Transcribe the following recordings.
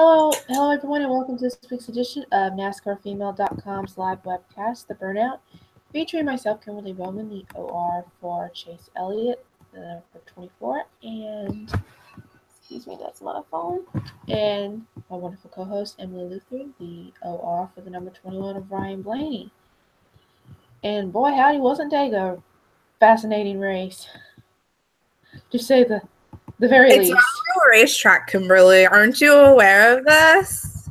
Hello everyone, and welcome to this week's edition of NASCARFemale.com's live webcast, The Burnout, featuring myself, Kimberly Bowman, the OR for Chase Elliott, the number 24, and, excuse me, that's my phone, and my wonderful co-host, Emily Luther, the OR for the number 21 of Ryan Blaney. And boy, howdy, wasn't Dago a fascinating race, to say the very It's least. not a real racetrack, Kimberly. Aren't you aware of this?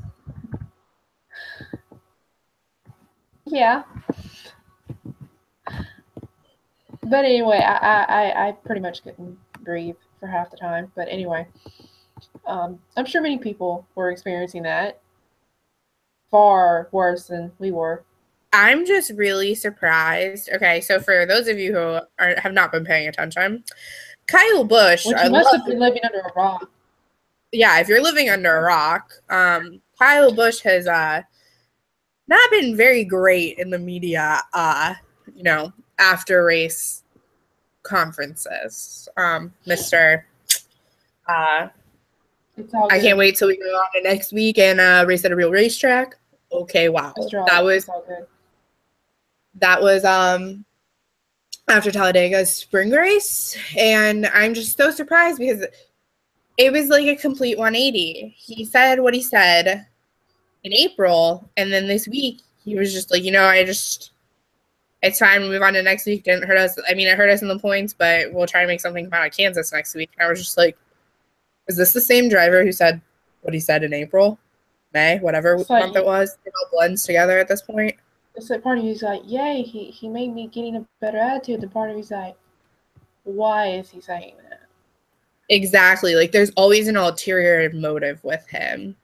Yeah. But anyway, I pretty much couldn't breathe for half the time. But anyway, I'm sure many people were experiencing that far worse than we were. I'm just really surprised. Okay, so for those of you who have not been paying attention, Kyle Busch. Which you must have been living under a rock. Yeah, if you're living under a rock, Kyle Busch has not been very great in the media, after race conferences. Mr. I can't wait till we go on to next week and race at a real racetrack. Okay, wow. That was after Talladega's spring race, and I'm just so surprised because it was like a complete 180. He said what he said in April, and then this week he was just like, it's time to move on to next week. Didn't hurt us. I mean, it hurt us in the points, but we'll try to make something come out of Kansas next week. And I was just like, is this the same driver who said what he said in April, May, whatever month it was? It all blends together at this point. It's like part of you's like, yay, he made me getting a better attitude. The part of you's like, why is he saying that? Exactly. Like, there's always an ulterior motive with him.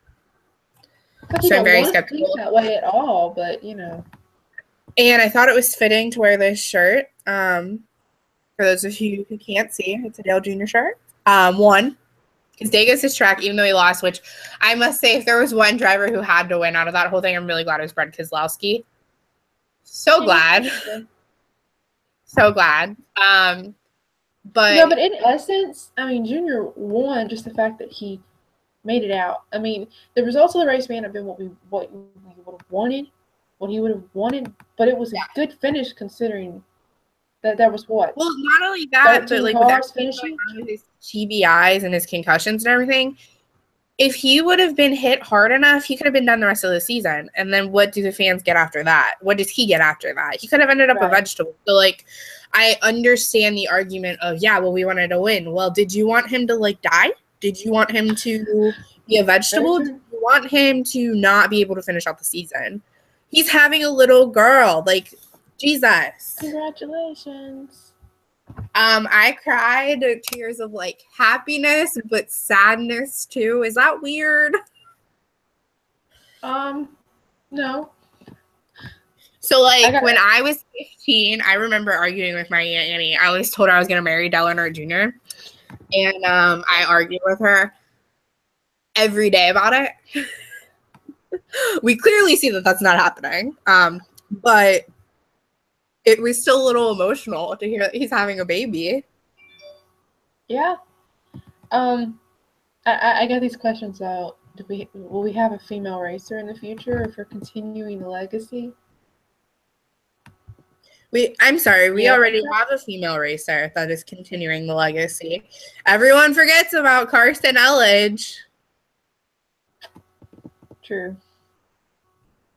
So I'm very skeptical. That way at all, but And I thought it was fitting to wear this shirt. For those of you who can't see, it's a Dale Jr. shirt. One, because Dega's his track, even though he lost, which I must say, if there was one driver who had to win out of that whole thing, I'm really glad it was Brad Keselowski. So glad. So glad. But in essence, I mean, Junior won just the fact that he made it out. I mean, the results of the race may not have been what we would have wanted, what he would have wanted, but it was a good finish considering that there was what? Well, not only that, but like with finishing his TBIs and his concussions and everything, if he would have been hit hard enough, he could have been done the rest of the season. And then what do the fans get after that? What does he get after that? He could have ended up a vegetable. So, like, I understand the argument of, yeah, well, we wanted to win. Well, did you want him to, like, die? Did you want him to be a vegetable? Did you want him to not be able to finish out the season? He's having a little girl. Like, Jesus. Congratulations. I cried tears of like happiness, but sadness too. Is that weird? No. So like when I was 15, I remember arguing with my Aunt Annie. I always told her I was gonna marry Dale Earnhardt Jr. And I argued with her every day about it. We clearly see that that's not happening. But it was still a little emotional to hear that he's having a baby. Yeah. I got these questions out. Will we have a female racer in the future if we're continuing the legacy? I'm sorry, we already have a female racer that is continuing the legacy. Everyone forgets about Carson Elledge. True.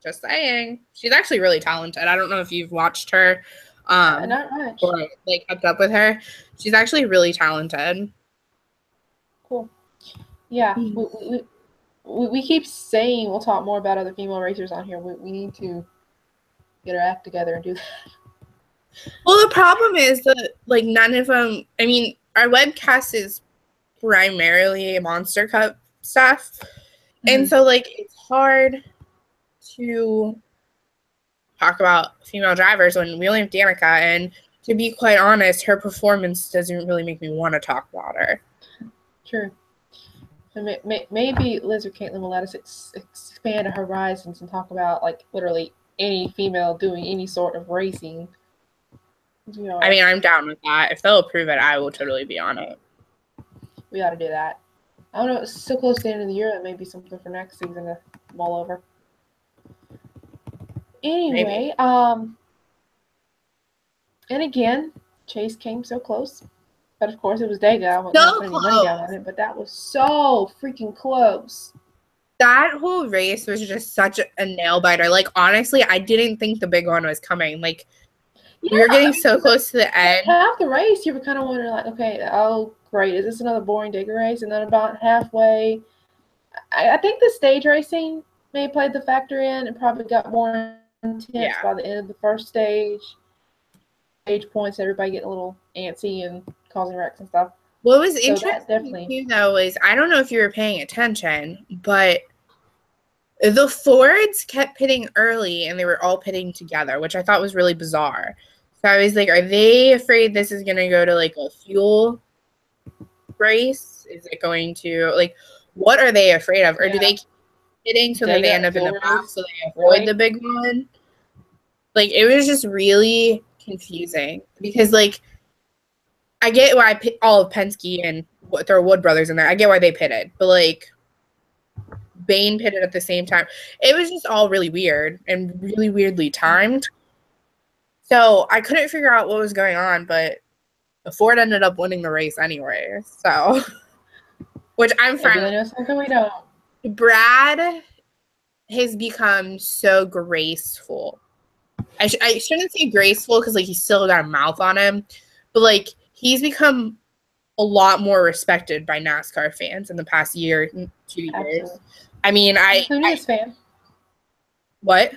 Just saying. She's actually really talented. I don't know if you've watched her not much. Or like kept up with her. She's actually really talented. Cool. Yeah. We keep saying we'll talk more about other female racers on here. We need to get our act together and do that. Well, the problem is that like none of them, I mean, our webcast is primarily Monster Cup stuff. Mm-hmm. And so like it's hard to talk about female drivers when we only have Danica, and to be quite honest, her performance doesn't really make me want to talk about her. True. So maybe Liz or Caitlin will let us expand our horizons and talk about like literally any female doing any sort of racing. I mean, I'm down with that. If they'll approve it, I will totally be on it. We ought to do that. I don't know. It's so close to the end of the year. That may be something for next season to mull over. Anyway, Maybe. and again, Chase came so close. But of course, it was Dega. I wasn't So going to put any money down close. on it, but that was so freaking close. That whole race was just such a nail biter. Like, honestly, I didn't think the big one was coming. Like, we were getting so close to the end. Half the race, you were kind of wondering, like, okay, oh, great, is this another boring Dega race? And then about halfway, I think the stage racing may have played the factor in. It probably got more intense by the end of the first stage. Stage points, everybody getting a little antsy and causing wrecks and stuff. What was So interesting too, though, is I don't know if you were paying attention, but the Fords kept pitting early and they were all pitting together, which I thought was really bizarre. So I was like, are they afraid this is going to go to like a fuel race? Is it going to, like, what are they afraid of? Or do they keep pitting so that they end up in the back so they avoid the big one? Like, it was just really confusing because, like, I get why all of Penske and there are Wood brothers in there. I get why they pitted, but like Bain pitted at the same time. It was just all really weird and really weirdly timed. So I couldn't figure out what was going on, but the Ford ended up winning the race anyway. So, which I'm fine. Maybe they know something we don't. Brad has become so graceful. I shouldn't say graceful because like he's still got a mouth on him, but like he's become a lot more respected by NASCAR fans in the past year, 2 years. Absolutely. I mean, including this fan. What?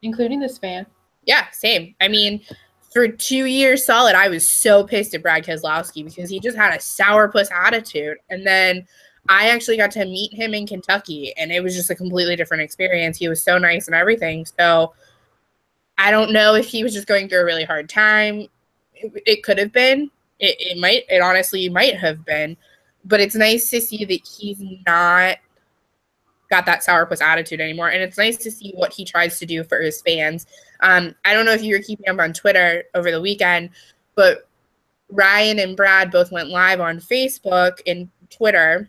Including this fan. Yeah, same. I mean, for 2 years solid, I was so pissed at Brad Keselowski because he just had a sourpuss attitude. And then I actually got to meet him in Kentucky, and it was just a completely different experience. He was so nice and everything. So I don't know if he was just going through a really hard time. It could have been. It honestly might have been. But it's nice to see that he's not got that sourpuss attitude anymore. And it's nice to see what he tries to do for his fans. I don't know if you were keeping up on Twitter over the weekend, but Ryan and Brad both went live on Facebook and Twitter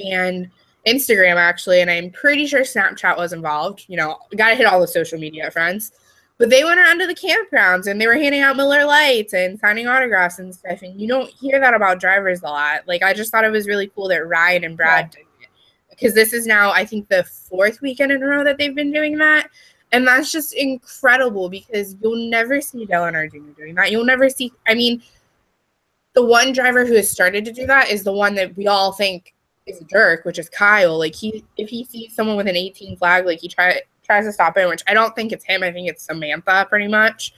and Instagram, actually. And I'm pretty sure Snapchat was involved. You know, got to hit all the social media friends. But they went around to the campgrounds and they were handing out Miller Lights and signing autographs and stuff. And you don't hear that about drivers a lot. Like, I just thought it was really cool that Ryan and Brad did it. Because this is now, I think, the 4th weekend in a row that they've been doing that. And that's just incredible because you'll never see Dale Earnhardt Jr. doing that. You'll never see, I mean, the one driver who has started to do that is the one that we all think is a jerk, which is Kyle. Like, if he sees someone with an 18 flag, like, he tries to stop it, which I don't think it's him. I think it's Samantha pretty much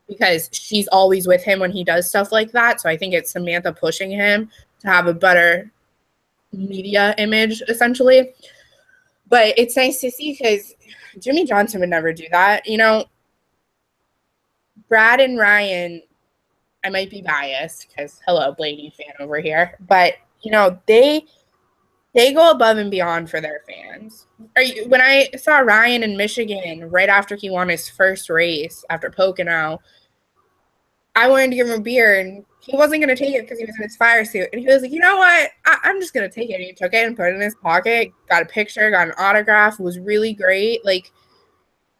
because she's always with him when he does stuff like that. So I think it's Samantha pushing him to have a better media image, essentially. But it's nice to see because Jimmy Johnson would never do that. You know, Brad and Ryan, I might be biased because, hello, Blaney fan over here. But, you know, they go above and beyond for their fans. When I saw Ryan in Michigan right after he won his first race after Pocono, I wanted to give him a beer, and he wasn't going to take it because he was in his fire suit. And he was like, you know what? I'm just going to take it. And he took it and put it in his pocket, got a picture, got an autograph. It was really great. Like,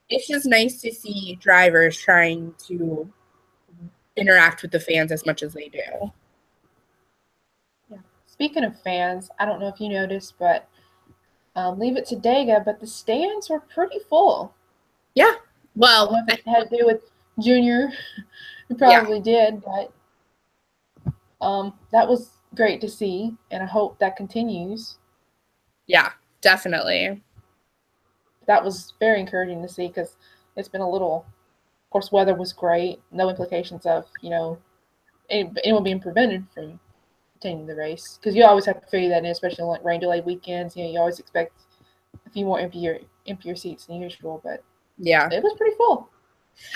it's just nice to see drivers trying to interact with the fans as much as they do. Yeah. Speaking of fans, I don't know if you noticed, but leave it to Dega, but the stands were pretty full. Yeah. Well, I don't know if it had to do with Junior. It probably did, but that was great to see, and I hope that continues. Yeah, definitely. That was very encouraging to see because it's been a little, of course, weather was great. No implications of, you know, anyone being prevented from continuing the race because you always have to figure that in, especially on like rain delay weekends. You know, you always expect a few more emptier seats than usual, but yeah, it was pretty full.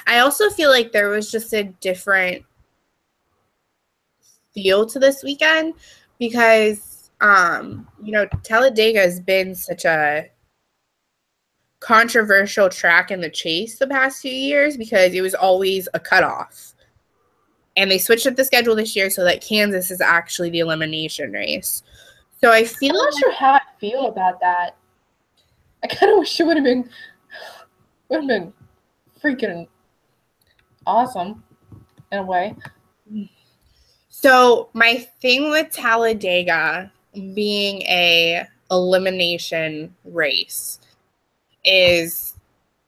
I also feel like there was just a different feel to this weekend because, you know, Talladega has been such a controversial track in the chase the past few years because it was always a cutoff. And they switched up the schedule this year so that Kansas is actually the elimination race. So I feel I'm not sure how I feel about that. I kind of wish it would have been freaking awesome in a way. So my thing with Talladega being a elimination race is,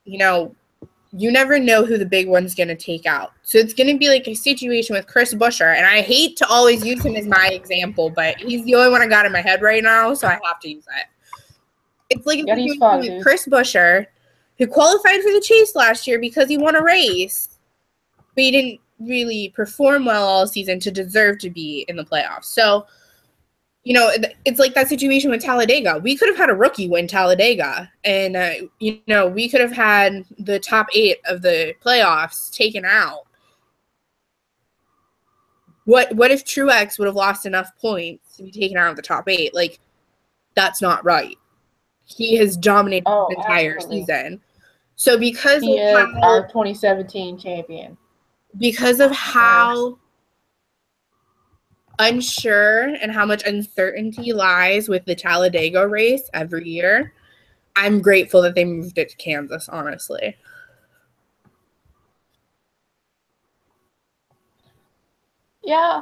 you never know who the big one's going to take out. So it's going to be like a situation with Chris Buescher, and I hate to always use him as my example, but he's the only one I got in my head right now, so I have to use it. It's like a situation with Chris Buescher, who qualified for the Chase last year because he won a race, but he didn't really perform well all season to deserve to be in the playoffs. So, it's like that situation with Talladega. We could have had a rookie win Talladega, and, we could have had the top 8 of the playoffs taken out. What if Truex would have lost enough points to be taken out of the top 8? Like, that's not right. He has dominated the entire season. So because he is our 2017 champion. Because of how unsure and how much uncertainty lies with the Talladega race every year, I'm grateful that they moved it to Kansas, honestly. Yeah.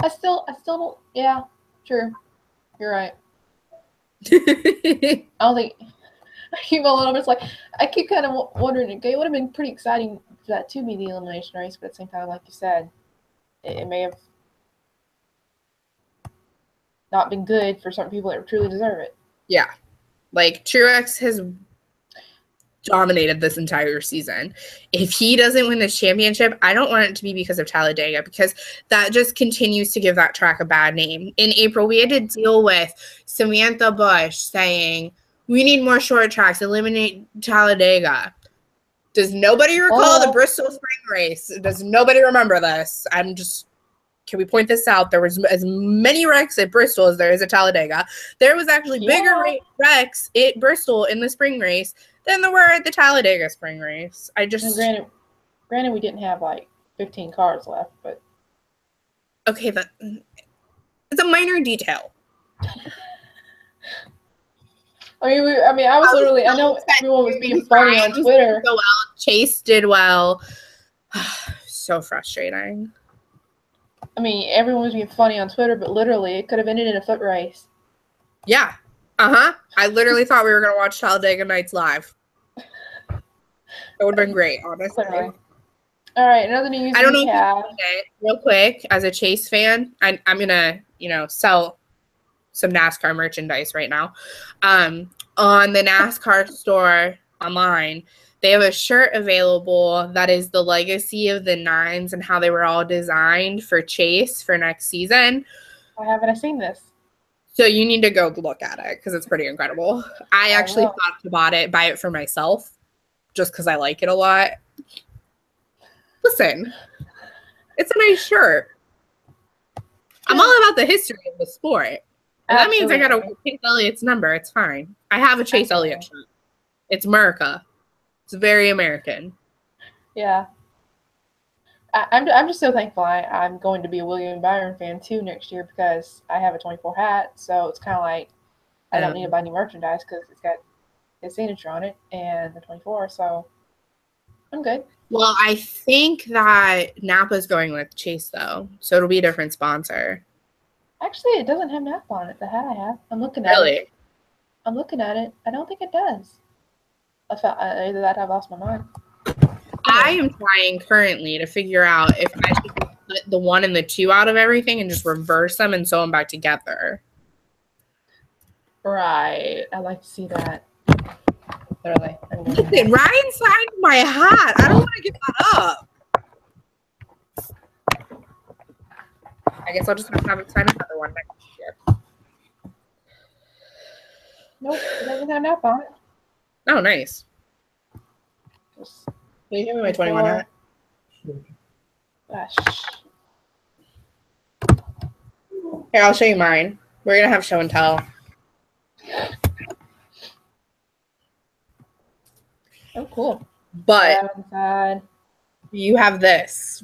I still don't, yeah, sure. You're right. I don't think, I keep a little bit like, I keep kind of wondering, okay, it would have been pretty exciting for that to be the elimination race, but at the same time, like you said, it may have not been good for certain people that truly deserve it. Yeah. Like, Truex has dominated this entire season. If he doesn't win this championship, I don't want it to be because of Talladega, because that just continues to give that track a bad name. In April, we had to deal with Samantha Bush saying, we need more short tracks, eliminate Talladega. Does nobody recall the Bristol Spring Race? Does nobody remember this? Can we point this out? There was as many wrecks at Bristol as there is at Talladega. There was actually bigger wrecks at Bristol in the spring race than there were at the Talladega spring race. And granted, we didn't have like 15 cars left, but okay, it's a minor detail. I was literally. I know everyone was being funny on Twitter. So well. Chase did well. So frustrating. I mean, everyone was being funny on Twitter, but literally, it could have ended in a foot race. Yeah. I literally thought we were going to watch Talladega Nights live. It would have been great, honestly. Literally. All right, another news I don't know if you can it real quick, as a Chase fan, I'm going to, sell some NASCAR merchandise right now. On the NASCAR store online, they have a shirt available that is the legacy of the 9s and how they were all designed for Chase for next season. Why haven't I seen this? So you need to go look at it because it's pretty incredible. I actually thought to buy it for myself just because I like it a lot. Listen, it's a nice shirt. I'm all about the history of the sport. And that means I got to Chase Elliott's number. It's fine. I have a Chase Elliott shirt. It's America. It's very American. Yeah. I'm just so thankful I'm going to be a William Byron fan too next year because I have a 24 hat, so it's kind of like I don't need to buy new merchandise because it's got his signature on it and the 24, so I'm good. Well, I think that Napa's going with Chase though, so it'll be a different sponsor. Actually, it doesn't have Napa on it. The hat I have, I'm looking at it. I'm looking at it. I don't think it does. Either that or I've lost my mind. I am trying currently to figure out if I should put the 1 and the 2 out of everything and just reverse them and sew them back together. Right. I'd like to see that. Literally. Listen, Ryan signed my hat. I don't want to give that up. I guess I'll just have to have it sign another one next year. Nope. It doesn't have Napa on it. Oh, nice. Will you give me my 21 hat? Gosh. Here, I'll show you mine. We're going to have show and tell. Oh, cool. But you have this.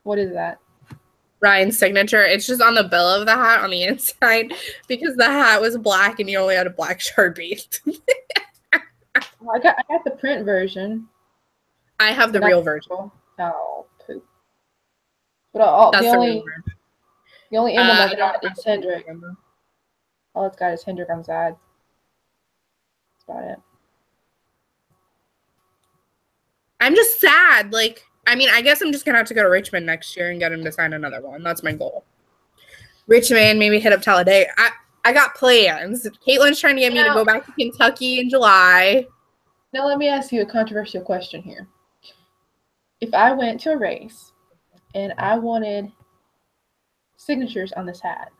What is that? Ryan's signature. It's just on the bill of the hat on the inside because the hat was black and you only had a black Sharpie. I got the print version. I have the real version. Oh, poop. But That's the the only real version. the only emblem I I got don't is Hendrick. All it's got is Hendrick on the side. That's about it. I'm just sad. Like, I mean, I guess I'm just gonna have to go to Richmond next year and get him to sign another one. That's my goal. Richmond, maybe hit up Talladega. I got plans. Caitlin's trying to get me to go back to Kentucky in July. Now let me ask you a controversial question here. If I went to a race and I wanted signatures on this hat,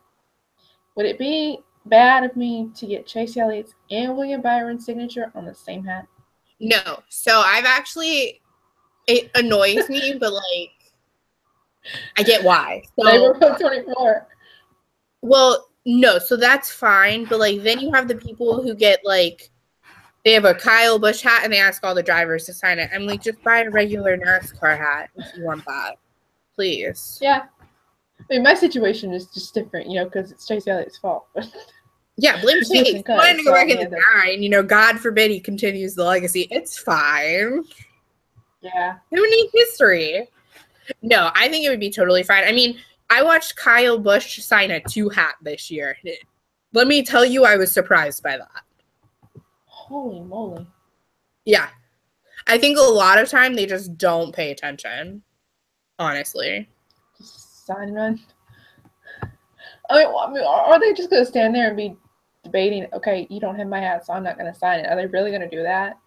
would it be bad of me to get Chase Elliott's and William Byron's signature on the same hat? No. So I've actually, it annoys me, but like, I get why. So, They were put 24. Well, no, so that's fine, but like then you have the people who get like they have a Kyle Busch hat and they ask all the drivers to sign it. I'm like, just buy a regular NASCAR hat if you want that, please. Yeah, I mean my situation is just different, because it's Chase Elliott's fault. Yeah, blame Chase. He's wanting to go back in the 9. God forbid he continues the legacy. It's fine. Yeah, Who needs history? No, I think it would be totally fine. I mean, I watched Kyle Busch sign a 2 hat this year. Let me tell you, I was surprised by that. Holy moly. Yeah. I think a lot of time they just don't pay attention, honestly. Just sign and run. I mean, are they just going to stand there and be debating, okay, you don't have my hat, so I'm not going to sign it? Are they really going to do that?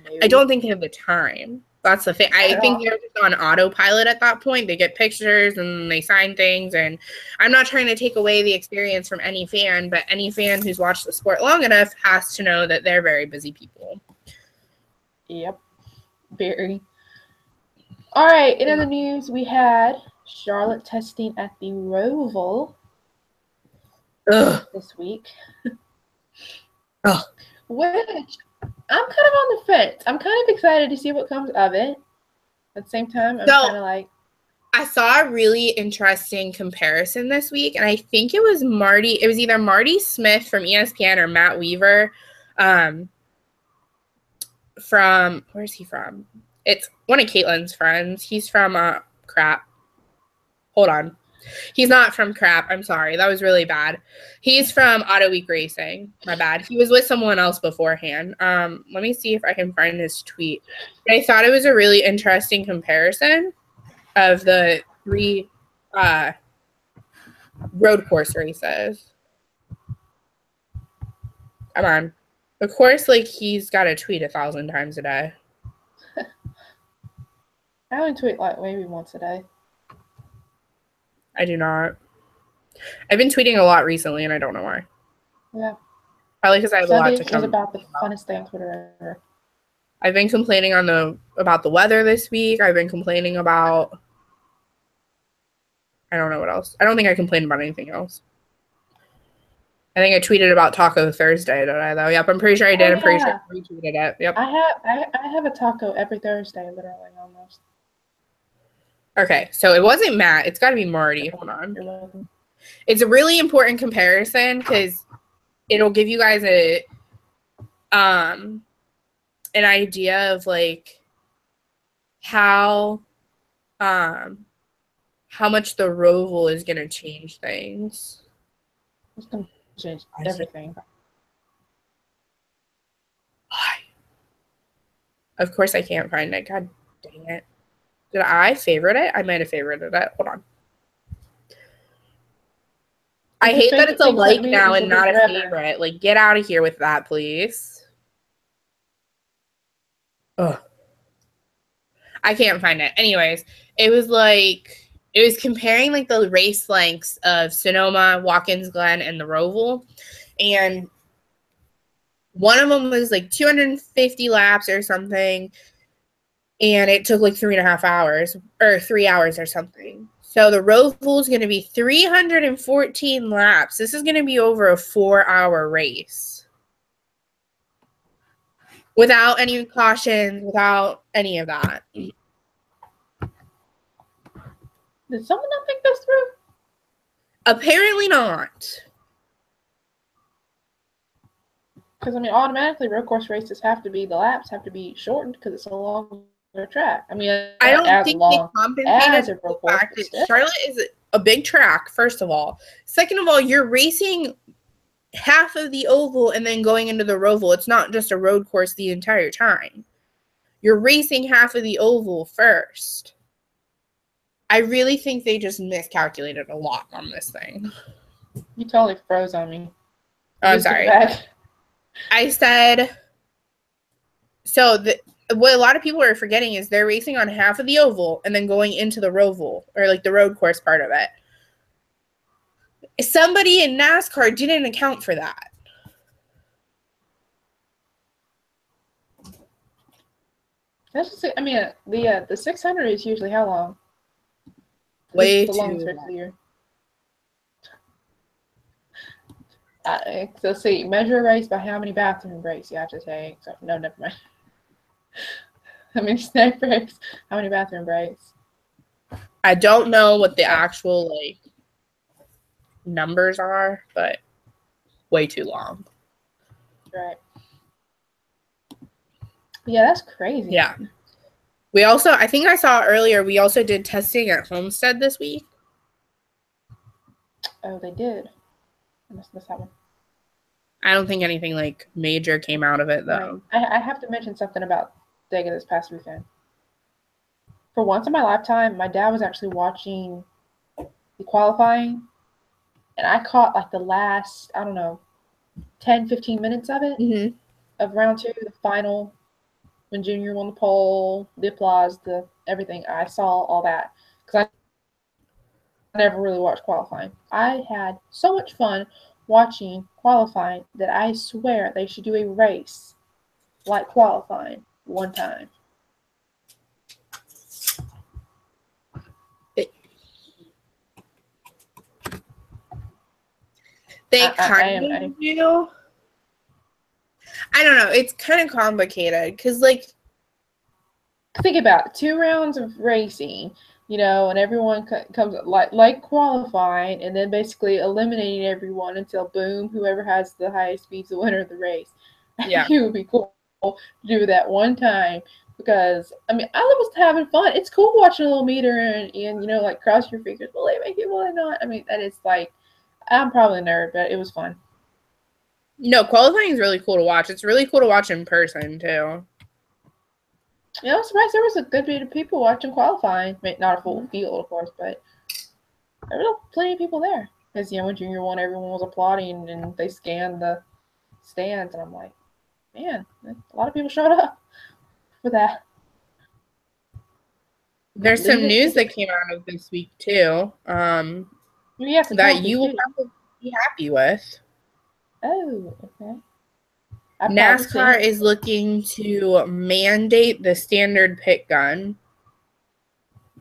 Maybe. I don't think they have the time. That's the thing. I think they're just on autopilot at that point. They get pictures and they sign things. And I'm not trying to take away the experience from any fan, but any fan who's watched the sport long enough has to know that they're very busy people. Yep. Very. All right. In other news, we had Charlotte testing at the Roval this week. Ugh. Which I'm kind of on the fence. I'm kind of excited to see what comes of it. At the same time, I'm kind of like. I saw a really interesting comparison this week, and I think it was either Marty Smith from ESPN or Matt Weaver from, where's he from? It's one of Caitlin's friends. He's from, Hold on. He's not from crap. I'm sorry. That was really bad. He's from Auto Week Racing. My bad. He was with someone else beforehand. Let me see if I can find his tweet. But I thought it was a really interesting comparison of the 3 road course races. Come on. Of course, like, he's got to tweet 1,000 times a day. I only tweet like maybe once a day. I do not. I've been tweeting a lot recently, and I don't know why. Yeah. Probably because I have a lot to come. It's about the funnest thing on Twitter ever. I've been complaining about the weather this week. I've been complaining about. I don't know what else. I don't think I complained about anything else. I think I tweeted about Taco Thursday, did I, though? Yep, I'm pretty sure I did. I'm pretty sure I retweeted it. Yep. I have a taco every Thursday, literally, almost. Okay, so it wasn't Matt. It's got to be Marty. Hold on. You're welcome. It's a really important comparison because it'll give you guys an idea of like how much the Roval is gonna change things. It's gonna change everything. Why? Of course I can't find it. God dang it. Did I favorite it? I might have favorited it. Hold on. I hate that it's a like now and not a favorite. Like, get out of here with that, please. Ugh. I can't find it. Anyways, it was comparing like the race lengths of Sonoma, Watkins Glen, and the Roval. And one of them was like 250 laps or something. And it took like 3.5 hours or 3 hours or something. So the Roval is going to be 314 laps. This is going to be over a 4-hour race. Without any cautions, without any of that. Did someone not think this through? Apparently not. Because, I mean, automatically road course races have to be, the laps have to be shortened because it's a longer track. I mean, I don't as think they long compensated as for a the road course, fact but that still. Charlotte is a big track, first of all. Second of all, you're racing half of the oval and then going into the roval. It's not just a road course the entire time. You're racing half of the oval first. I really think they just miscalculated a lot on this thing. You totally froze on me. Oh, I'm sorry. I said, so what a lot of people are forgetting is they're racing on half of the oval and then going into the roval, or like the road course part of it. Somebody in NASCAR didn't account for that. That's just, I mean, the 600 is usually how long? Way the too longest race of the year. So see, measure a race by how many bathroom breaks you have to take. So no, never mind. How many snack breaks? How many bathroom breaks? I don't know what the actual like numbers are, but way too long. Right. Yeah, that's crazy. Yeah. We also, I think I saw earlier, we also did testing at Homestead this week. Oh, they did. I must miss that one. I don't think anything like major came out of it though. Right. I have to mention something about Dega this past weekend. For once in my lifetime, my dad was actually watching the qualifying, and I caught like the last, I don't know, 10, 15 minutes of it, of round two, the final, when Junior won the pole, the applause, the everything. I saw all that because I never really watched qualifying. I had so much fun watching qualifying that I swear they should do a race like qualifying one time. They kind of do. I don't know. It's kind of complicated because, like, think about it, 2 rounds of racing, and everyone comes like qualifying, and then basically eliminating everyone until boom, whoever has the highest speed's the winner of the race. Yeah, it would be cool to do that one time because I mean I was having fun. It's cool watching a little meter and like cross your fingers. Will they make it? Will they not? I mean that is like I'm probably a nerd, but it was fun. No, qualifying is really cool to watch. It's really cool to watch in person too. Yeah, I'm surprised there was a good bit of people watching qualifying. I mean, not a full field, of course, but there were plenty of people there. Because, when Junior won, everyone was applauding and they scanned the stands. And I'm like, man, a lot of people showed up for that. There's some news that came out of this week, too, that you will probably be happy with. Oh, okay. NASCAR is looking to mandate the standard pit gun.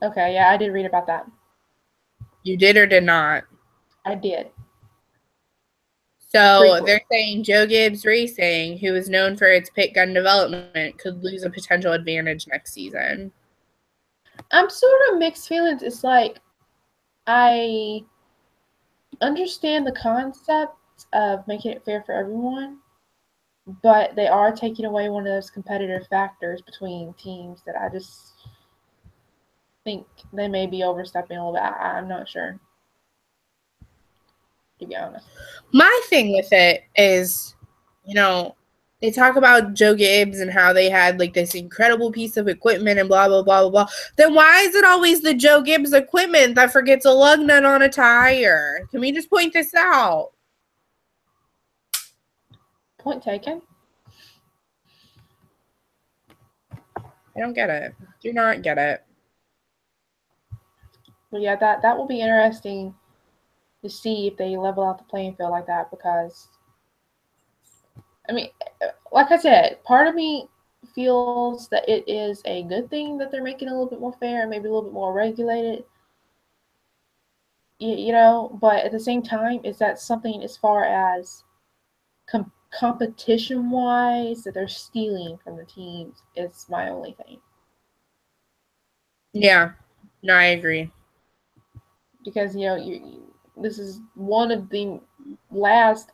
Okay, yeah, I did read about that. You did or did not? I did. So they're saying Joe Gibbs Racing, who is known for its pit gun development, could lose a potential advantage next season. I'm sort of mixed feelings. It's like I understand the concept of making it fair for everyone, but they are taking away one of those competitive factors between teams that I just think they may be overstepping a little bit. I'm not sure, to be honest. My thing with it is, they talk about Joe Gibbs and how they had like this incredible piece of equipment and blah, blah, blah, blah, blah. Then why is it always the Joe Gibbs equipment that forgets a lug nut on a tire? Can we just point this out? Point taken. I don't get it. Do not get it. Well, yeah, that will be interesting to see if they level out the playing field like that because, I mean, like I said, part of me feels that it is a good thing that they're making it a little bit more fair and maybe a little bit more regulated. But at the same time, is that something as far as competition-wise that they're stealing from the teams is my only thing. Yeah. No, I agree. because this is one of the last,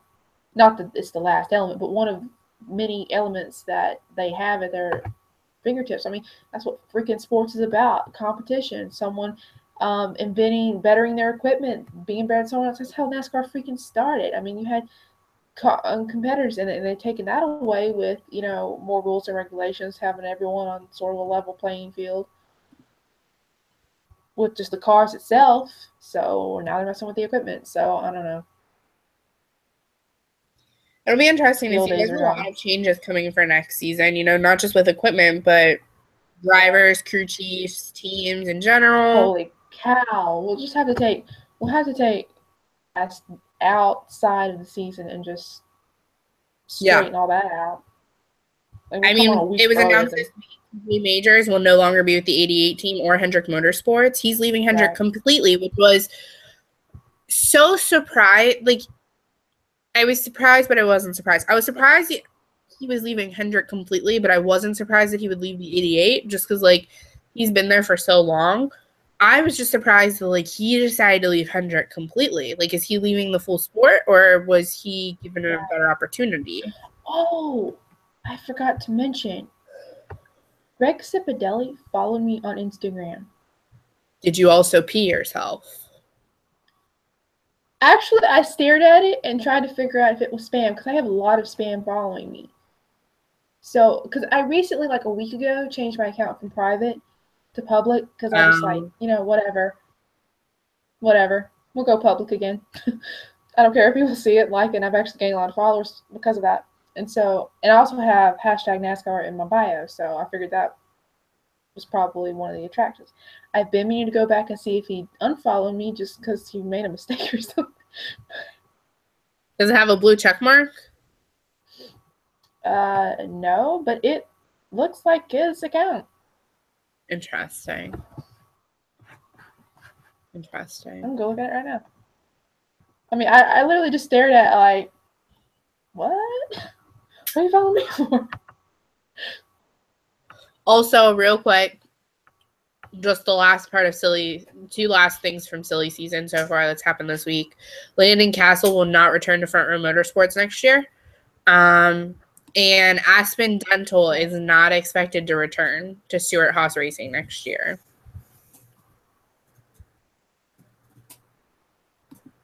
not that it's the last element, but one of many elements that they have at their fingertips. I mean, that's what freaking sports is about: competition, someone inventing, bettering their equipment, being better than someone else. That's how NASCAR freaking started. I mean, you had competitors in it, and they've taken that away with more rules and regulations, having everyone on sort of a level playing field with just the cars itself. So now they're messing with the equipment. So I don't know. It'll be interesting to Field see. days There's are a lot done. of changes coming for next season, not just with equipment, but drivers, crew chiefs, teams in general. Holy cow! We'll have to take us outside of the season and just straighten all that out. Like, we'll I come on a mean, week it was earlier announced than this week. Lee Majors will no longer be with the 88 team or Hendrick Motorsports. He's leaving Hendrick Right. completely, which was so surprised. Like, I was surprised, but I wasn't surprised. I was surprised he was leaving Hendrick completely, but I wasn't surprised that he would leave the 88 just because, like, he's been there for so long. I was just surprised that, like, he decided to leave Hendrick completely. Like, is he leaving the full sport, or was he given a better opportunity? Oh, I forgot to mention. Greg Cipadelli followed me on Instagram. Did you also pee yourself? Actually, I stared at it and tried to figure out if it was spam, because I have a lot of spam following me. So, because I recently, like a week ago, changed my account from private to public, because I just whatever. We'll go public again. I don't care if people see it, like it, and I've actually gained a lot of followers because of that. And I also have hashtag NASCAR in my bio, so I figured that was probably one of the attractions. I've been meaning to go back and see if he unfollowed me just because he made a mistake or something. Does it have a blue check mark? No, but it looks like his account. Interesting. I'm gonna go look at it right now. I mean, I literally just stared at, like, what? What are you following me for? Also, real quick, just the last part of two last things from silly season so far that's happened this week. Landon Castle will not return to Front Row Motorsports next year. And Aspen Dental is not expected to return to Stewart Haas Racing next year.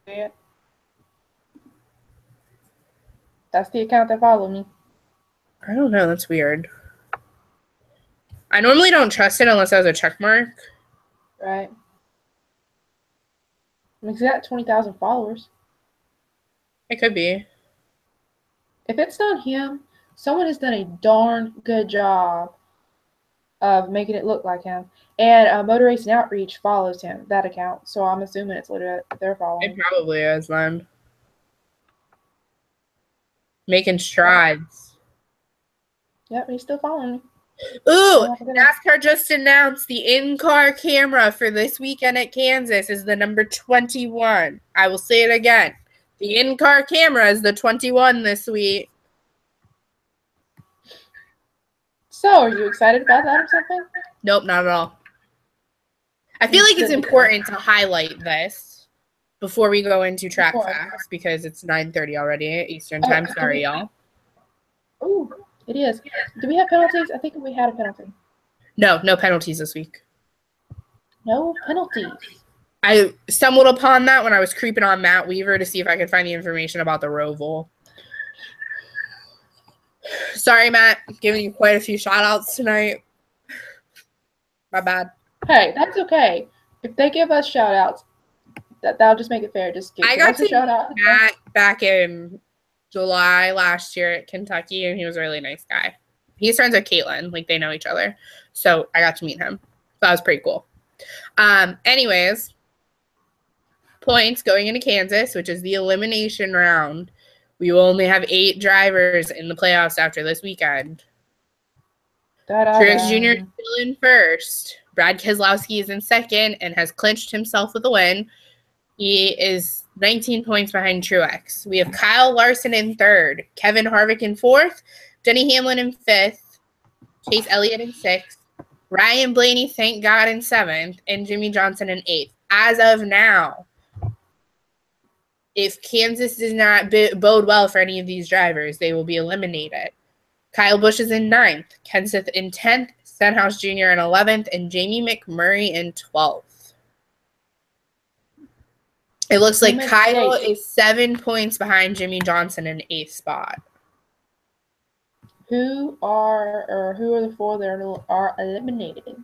Yeah. That's the account that followed me. I don't know. That's weird. I normally don't trust it unless it has a check mark. Right. I mean, he's got 20,000 followers. It could be. If it's not him, someone has done a darn good job of making it look like him. And Motor Racing Outreach follows him, that account. So I'm assuming it's literally they're following. It probably is, then. Making strides. Yep, he's still following me. Ooh, NASCAR just announced the in-car camera for this weekend at Kansas is the number 21. I will say it again. The in-car camera is the 21 this week. So, are you excited about that or something? Nope, not at all. I feel like it's important to highlight this before we go into track facts because it's 9:30 already Eastern time. Sorry, y'all. Ooh, it is. Do we have penalties? I think we had a penalty. No penalties this week. No penalties. I stumbled upon that when I was creeping on Matt Weaver to see if I could find the information about the Roval. Sorry, Matt. Giving you quite a few shout-outs tonight. My bad. Hey, that's okay. If they give us shout-outs, that'll just make it fair. Just give us a shout-out. Matt back in July last year at Kentucky, and he was a really nice guy. He's friends with Caitlin. Like, they know each other. So I got to meet him. So that was pretty cool. Anyways, points going into Kansas, which is the elimination round. We will only have 8 drivers in the playoffs after this weekend. Truex Jr. is still in first. Brad Keselowski is in second and has clinched himself with a win. He is 19 points behind Truex. We have Kyle Larson in third, Kevin Harvick in fourth, Denny Hamlin in fifth, Chase Elliott in sixth, Ryan Blaney, thank God, in seventh, and Jimmy Johnson in eighth. as of now, if Kansas does not bode well for any of these drivers, they will be eliminated. Kyle Busch is in 9th, Kenseth in 10th, Stenhouse Jr. in 11th, and Jamie McMurray in 12th. It looks like Kyle is 7 points behind Jimmy Johnson in 8th spot. Who are the 4 that are eliminated?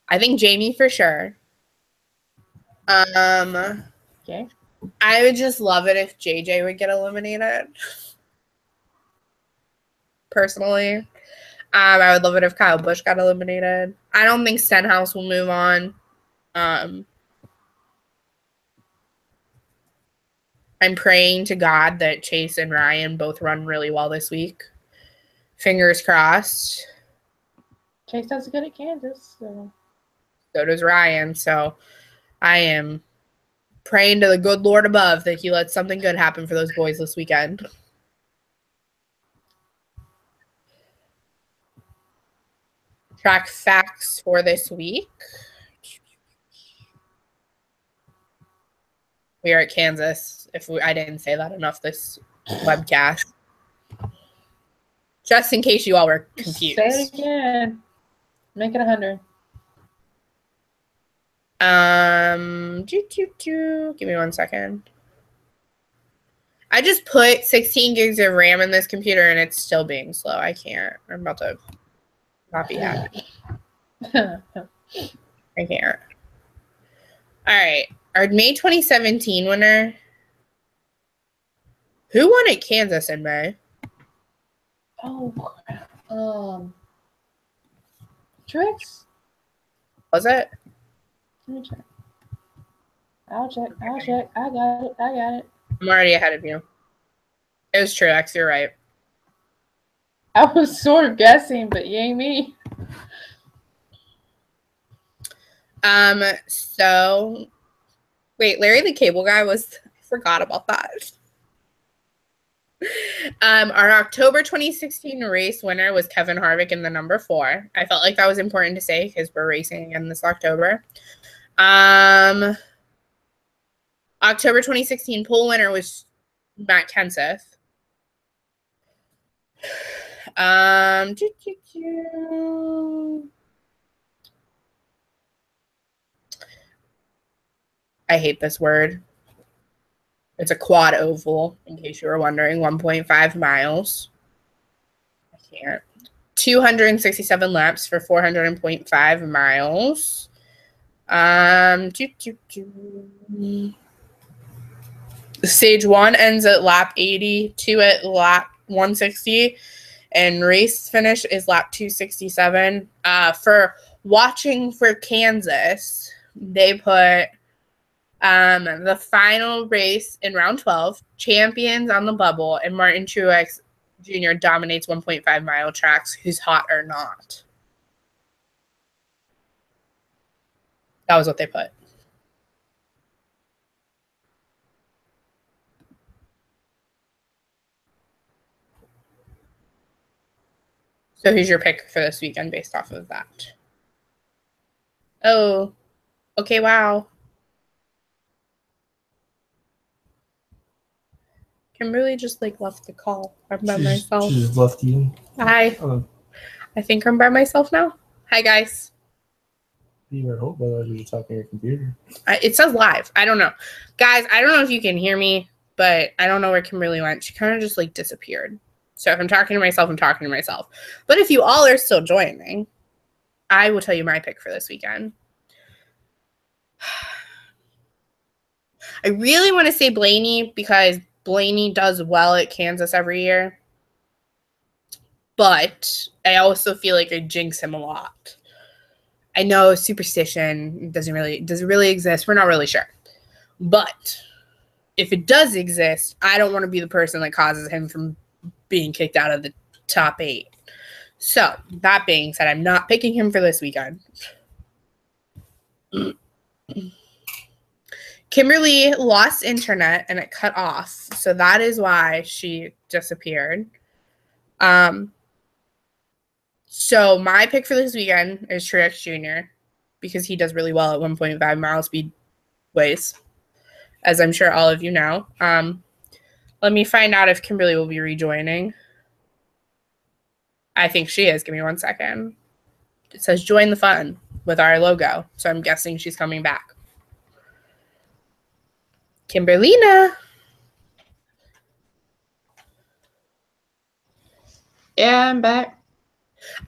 I think Jamie for sure. Okay. I would just love it if JJ would get eliminated. Personally. I would love it if Kyle Busch got eliminated. I don't think Stenhouse will move on. I'm praying to God that Chase and Ryan both run really well this week. Fingers crossed. Chase does good at Kansas. So does Ryan. So I am praying to the good Lord above that he lets something good happen for those boys this weekend. Track facts for this week. We are at Kansas. I didn't say that enough this webcast. Just in case you all were confused. Say it again. Make it 100. Give me 1 second. I just put 16 gigs of RAM in this computer and it's still being slow. I can't. I'm about to not be happy. I can't. All right. Our May 2017 winner. Who won at Kansas in May? Oh, Tricks? Was it? Let me check. I'll check. I got it. I'm already ahead of you. It was Truex. You're right. I was sort of guessing, but yay me. So, wait, Larry the Cable Guy was, I forgot about that. Our October 2016 race winner was Kevin Harvick in the number 4. I felt like that was important to say because we're racing again this October. October 2016 pole winner was Matt Kenseth. I hate this word. It's a quad oval, in case you were wondering, 1.5 miles. I can't. 267 laps for 400.5 miles. Stage 1 ends at lap 80, 2 at lap 160, and race finish is lap 267. For watching for Kansas, they put the final race in round 12, champions on the bubble, and Martin Truex Jr. dominates 1.5 mile tracks, who's hot or not. That was what they put. So who's your pick for this weekend based off of that? Oh, okay, wow. Kimberly just left the call. I'm by myself. She just left you. Hi. I think I'm by myself now. Hi, guys. You were hoping that you were talking to your computer. It says live. I don't know. Guys, I don't know if you can hear me, but I don't know where Kimberly went. She kind of just disappeared. So if I'm talking to myself, I'm talking to myself. But if you all are still joining, I will tell you my pick for this weekend. I really want to say Blaney because Blaney does well at Kansas every year. But I also feel like I jinx him a lot. I know superstition does it really exist? We're not really sure. But if it does exist, I don't want to be the person that causes him from being kicked out of the top 8. So, that being said, I'm not picking him for this weekend. Kimberly lost internet and it cut off. So that is why she disappeared. So my pick for this weekend is Truex Jr. because he does really well at 1.5 mile speed ways, as I'm sure all of you know. Let me find out if Kimberly will be rejoining. I think she is. Give me 1 second. It says join the fun with our logo, so I'm guessing she's coming back. Kimberlina. Yeah, I'm back.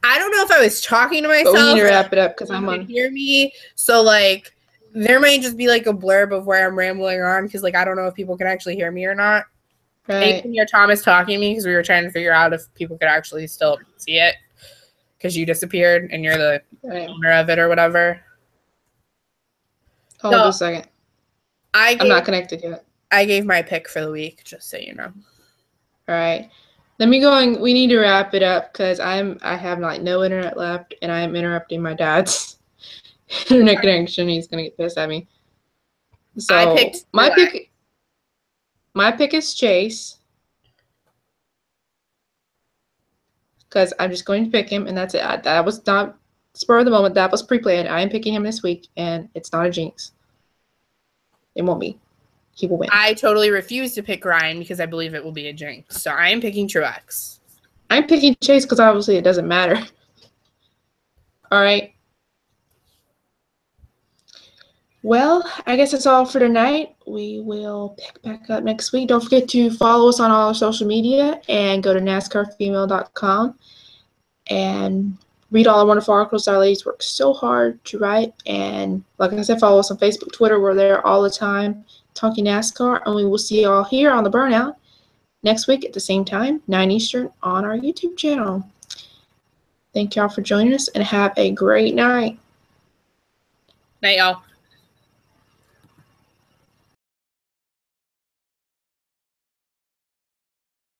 I don't know if I was talking to myself. But we need to wrap it up because I'm You on. can hear me, so like there might just be like a blurb of where I'm rambling on because like I don't know if people can actually hear me or not. Right. You can hear Thomas talking to me because we were trying to figure out if people could actually still see it because you disappeared and you're the owner of it or whatever. Hold on a second. I'm not connected yet. I gave my pick for the week, just so you know. All right. Let me go and we need to wrap it up because I have like no internet left and I am interrupting my dad's internet connection. He's gonna get pissed at me. So I picked my pick is Chase. Because I'm just going to pick him and that's it. That was not spur of the moment. That was pre-planned. I am picking him this week and it's not a jinx. It won't be. He will win. I totally refuse to pick Ryan because I believe it will be a jinx. So I am picking Truex. I'm picking Chase because obviously it doesn't matter. All right. Well, I guess that's all for tonight. We will pick back up next week. Don't forget to follow us on all our social media and go to NASCARfemale.com and read all the wonderful articles our ladies work so hard to write. And like I said, follow us on Facebook, Twitter. We're there all the time talking NASCAR. And we will see you all here on the Burnout next week at the same time, 9 Eastern, on our YouTube channel. Thank y'all for joining us and have a great night. Night, y'all.